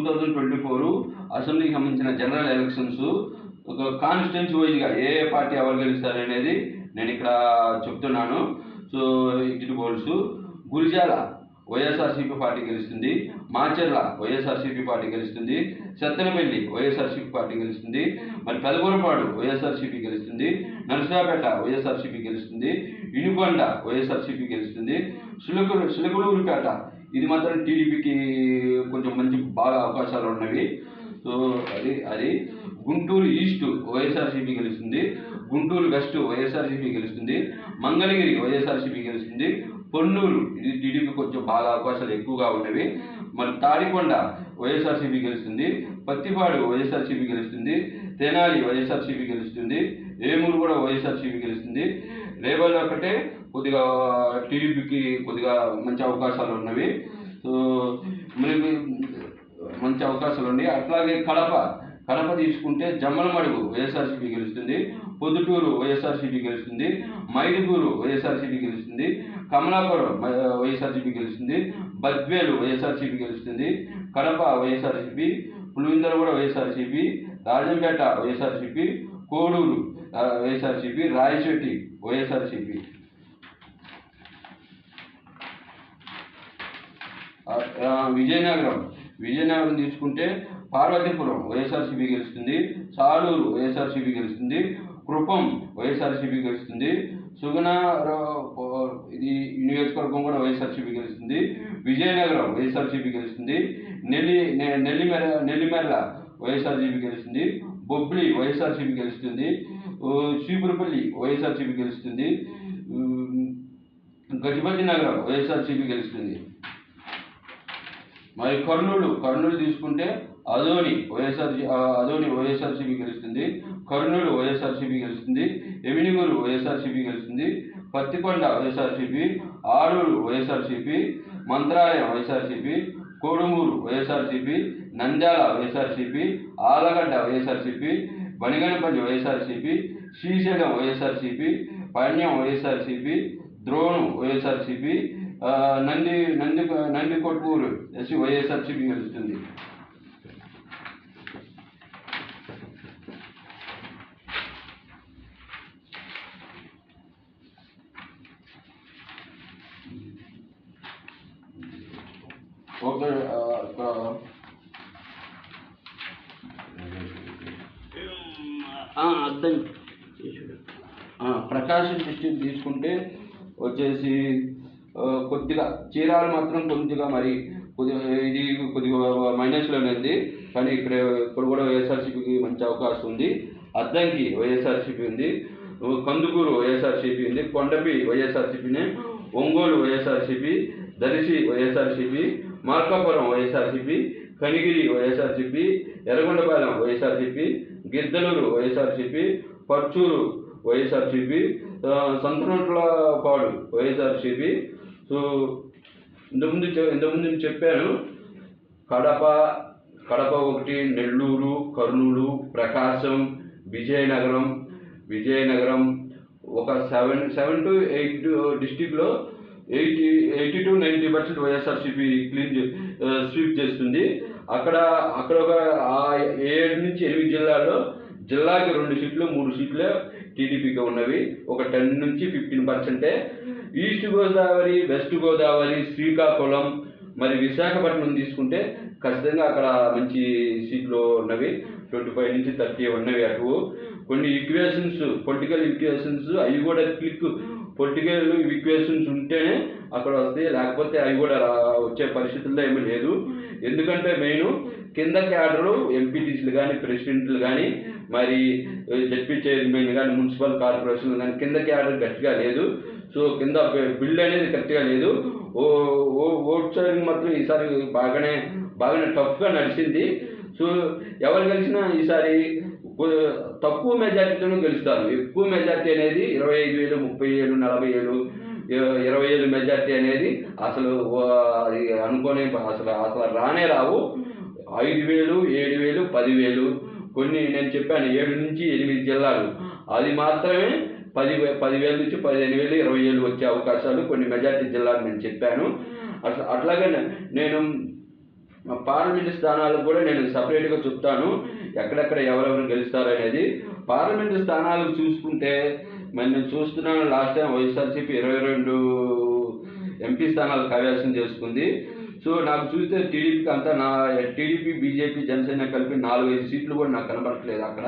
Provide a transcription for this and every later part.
2024 అసెంబ్లీకి సంబంధించిన general elections ఒక కాన్స్టిట్యున్సీ వైజ్గా ఏ పార్టీ ఎవరు గెలుస్తారు అనేది నేను ఇక్కడ చెప్తున్నాను. So exit polls: Gurazala YSRCP party గెలుస్తుంది, మాచర్ల వైఎస్ఆర్సీపీ పార్టీ గెలుస్తుంది, సత్తెనపల్లి వైఎస్ఆర్సీపీ పార్టీ గెలుస్తుంది, మరి పెదకూరపాడు వైఎస్ఆర్సీపీ గెలుస్తుంది, నరసరావుపేట వైఎస్ఆర్సీపీ గెలుస్తుంది, ఇనుకొండ వైఎస్ఆర్సీపీ గెలుస్తుంది, చిలకలూరుపేట ఇది మాత్రం టీడీపీకి కొంచెం బాగా అవకాశాలు ఉన్నవి. సో అది గుంటూరు ఈస్ట్ వైఎస్ఆర్సీపీ గెలుస్తుంది, గుంటూరు వెస్ట్ వైఎస్ఆర్సీపీ గెలుస్తుంది, మంగళగిరి వైఎస్ఆర్సీపీ గెలుస్తుంది, పొన్నూరు ఇది టీడీపీ కొంచెం బాగా అవకాశాలు ఎక్కువగా ఉన్నవి. మరి తాడికొండ వైఎస్ఆర్సీపీ గెలుస్తుంది, పత్తిపాడు వైఎస్ఆర్సీపీ గెలుస్తుంది, తెనాలి వైఎస్ఆర్సీపీ గెలుస్తుంది, ఏమూరు కూడా వైఎస్ఆర్సీపీ గెలుస్తుంది. రేవల్ ఒకటే కొద్దిగా టీడీపీకి కొద్దిగా మంచి అవకాశాలు ఉన్నవి. సో మరి మంచి అవకాశాలు ఉన్నాయి. అట్లాగే కడప తీసుకుంటే జమ్మలమడుగు వైఎస్ఆర్సీపీ గెలుస్తుంది, పొద్దుటూరు వైఎస్ఆర్సీపీ గెలుస్తుంది, మైదుగూరు వైఎస్ఆర్సీపీ గెలుస్తుంది, కమలాపురం వైఎస్ఆర్సీపీ గెలుస్తుంది, బద్వేలు వైఎస్ఆర్సీపీ గెలుస్తుంది, కడప వైఎస్ఆర్సీపీ, పులివెందుల కూడా వైఎస్ఆర్సీపీ, రాజంపేట వైఎస్ఆర్సీపీ, కోడూరు వైఎస్ఆర్సీపీ, రాయచోటి వైఎస్ఆర్సీపీ. విజయనగరం తీసుకుంటే పార్వతీపురం వైఎస్ఆర్సీపీ గెలుస్తుంది, సాలూరు వైఎస్ఆర్సీపీ గెలుస్తుంది, కృపం వైఎస్ఆర్సీపీ గెలుస్తుంది, సుగుణ ఇది నియోజకవర్గం కూడా వైఎస్ఆర్సీపీ గెలుస్తుంది, విజయనగరం వైఎస్ఆర్సీపీ గెలుస్తుంది, నెల్లిమెర్ల వైఎస్ఆర్సీపీ గెలుస్తుంది, బొబ్బిలి వైఎస్ఆర్సీపీ గెలుస్తుంది, చీపురుపల్లి వైఎస్ఆర్సీపీ గెలుస్తుంది, గజపతి నగరం వైఎస్ఆర్సీపీ గెలుస్తుంది. మరి కర్నూలు తీసుకుంటే అదోని వైఎస్ఆర్సీపీ గెలుస్తుంది, కర్నూలు వైఎస్ఆర్సీపీ గెలుస్తుంది, ఎమినిగూరు వైఎస్ఆర్సీపీ గెలుస్తుంది, పత్తికొండ వైఎస్ఆర్సీపీ, ఆరూరు వైఎస్ఆర్సీపీ, మంత్రాలయం వైఎస్ఆర్సీపీ, కోడుమూరు వైఎస్ఆర్సీపీ, నంద్యాల వైఎస్ఆర్సీపీ, ఆలగడ్డ వైఎస్ఆర్సీపీ, బనిగనపల్లి వైఎస్ఆర్సీపీ, శ్రీశైలం వైఎస్ఆర్సీపీ, పణ్యం వైఎస్ఆర్సీపీ, ద్రోణు వైఎస్ఆర్సీపీ, నందికొట్కూరు ఎస్సీ వైఎస్ఆర్సీపీ గెలుస్తుంది. ప్రకాశం డిస్ట్రిక్ట్ తీసుకుంటే వచ్చేసి కొద్దిగా చీరాల మాత్రం కొద్దిగా మైనస్లోనే ఉంది, కానీ ఇక్కడ కూడా వైఎస్ఆర్సీపీకి మంచి అవకాశం ఉంది. అద్దంకి వైఎస్ఆర్సీపీ ఉంది, కందుకూరు వైఎస్ఆర్సీపీ ఉంది, కొండపి వైఎస్ఆర్సీపీనే, ఒంగోలు వైఎస్ఆర్సీపీ, దర్శి వైఎస్ఆర్సీపీ, మార్కాపురం వైఎస్ఆర్సీపీ, కనిగిరి వైఎస్ఆర్సీపీ, ఎర్రగొండపాలెం వైఎస్ఆర్సీపీ, గిద్దలూరు వైఎస్ఆర్సీపీ, పర్చూరు వైఎస్ఆర్సీపీ, సంతనోట్లపాడు వైఎస్ఆర్సీపీ. సో ఇంతకుముందు చెప్పాను, కడప ఒకటి, నెల్లూరు, కర్నూలు, ప్రకాశం, విజయనగరం ఒక 7 to 8 డిస్టిక్లో 80 to 90% వైఎస్ఆర్సీపీ స్వీప్ చేస్తుంది. అక్కడ ఒక 7 నుంచి 8 జిల్లాల్లో జిల్లాకి 2 సీట్లు 3 సీట్లే టీడీపీగా ఉన్నవి, ఒక 10 నుంచి 15%. ఈస్ట్ గోదావరి, వెస్ట్ గోదావరి, శ్రీకాకుళం, మరి విశాఖపట్నం తీసుకుంటే ఖచ్చితంగా అక్కడ మంచి సీట్లు ఉన్నవి, 25 నుంచి 30 ఉన్నవి. అటు కొన్ని పొలిటికల్ ఈక్వేషన్స్ అవి కూడా పొలిటికల్ ఈక్వేషన్స్ ఉంటేనే అక్కడ వస్తాయి, లేకపోతే అవి కూడా వచ్చే పరిస్థితుల్లో ఏమీ లేదు. ఎందుకంటే మెయిన్ కింద క్యాడరు ఎంపీటీసీలు కానీ, ప్రెసిడెంట్లు కానీ, మరి జడ్పీ చైర్మన్ కానీ, మున్సిపల్ కార్పొరేషన్లు కానీ కింద క్యాడర్ గట్టిగా లేదు. సో కింద బిల్డ్ అనేది గట్టిగా లేదు. ఓట్ షేరింగ్ మాత్రం ఈసారి బాగానే టఫ్గా నడిచింది. సో ఎవరు గెలిచినా ఈసారి తక్కువ మెజార్టీతోనూ గెలుస్తారు. ఎక్కువ మెజార్టీ అనేది 25,000, 30,000, 40,000, 20,000 మెజార్టీ అనేది అసలు అనుకోనే అసలు రానే రావు. 5,000, 7,000, 10,000, కొన్ని నేను చెప్పాను 7 నుంచి 8 జిల్లాలు, అది మాత్రమే 10,000 నుంచి 15,000, 20,000 వచ్చే అవకాశాలు కొన్ని మెజార్టీ జిల్లాలు నేను చెప్పాను. అట్లాగే నేను పార్లమెంటు స్థానాలకు కూడా నేను సపరేట్గా చెప్తాను ఎక్కడెక్కడ ఎవరెవరు గెలుస్తారు అనేది. పార్లమెంటు స్థానాలకు చూసుకుంటే మరి నేను చూస్తున్నాను లాస్ట్ టైం వైఎస్ఆర్సీపీ 22 ఎంపీ స్థానాలు కైవసం చేసుకుంది. సో నాకు చూస్తే టీడీపీకి అంతా టీడీపీ, బీజేపీ, జనసేన కలిపి 4-5 సీట్లు కూడా నాకు కనబడట్లేదు అక్కడ.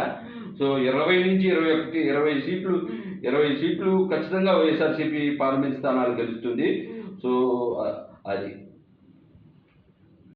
సో 20 నుంచి 21, 20 సీట్లు ఖచ్చితంగా వైఎస్ఆర్సీపీ పార్లమెంట్ స్థానాలు గెలుస్తుంది. సో అది.